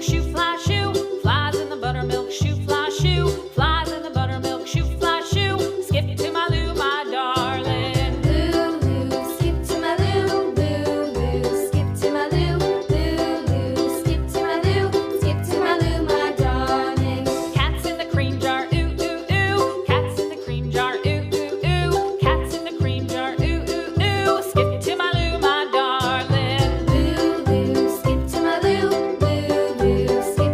shoe, fly, shoe. Flies in the buttermilk shoe, fly, shoe. Flies in the buttermilk shoe, fly, shoe. Skip to my loo, my darling. Loo, loo, skip to my loo. Loo, loo, skip to my loo. Loo, loo, skip to my loo. Skip to my loo, my darling. Cats in the cream jar, ooh, ooh, ooh. Cats in the cream jar, ooh, ooh, ooh. Cats in the cream jar, ooh, ooh, ooh. Skip to my loo, my darling. Loo, loo, skip to my loo. Loo, loo, skip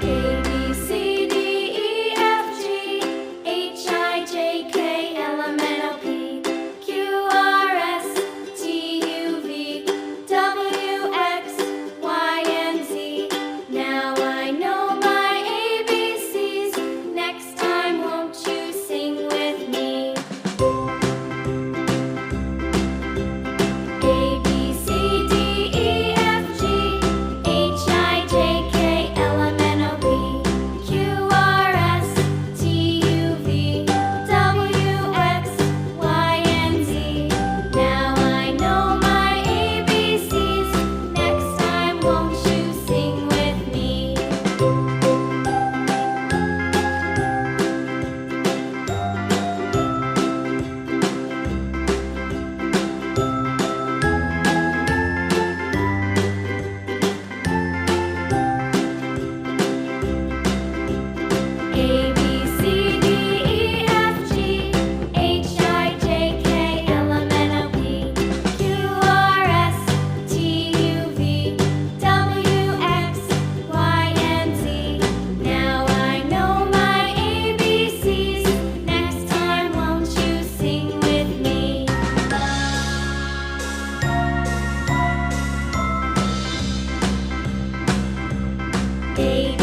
A, B, C, D, E, F, G, H, I, J, K, L, M, N, O, P, Q, R, S, T, U, V, W, X, Y, and Z. Now I know my ABCs. Next time, won't you sing with me? A, B, C, D, E, F, G, H, I, J, K, L, M, N, O, P, Q, R, S, T, U, V, W, X, Y, and Z. Now I know my ABCs. Next time, won't you sing with me? A, B, C, D, E, F, G, H, I, J, K, L, M, N, O, P, Q, R, S, T, U, V, W, X, Y, and Z. Now I know my ABCs. Next time, won't you sing with me? A,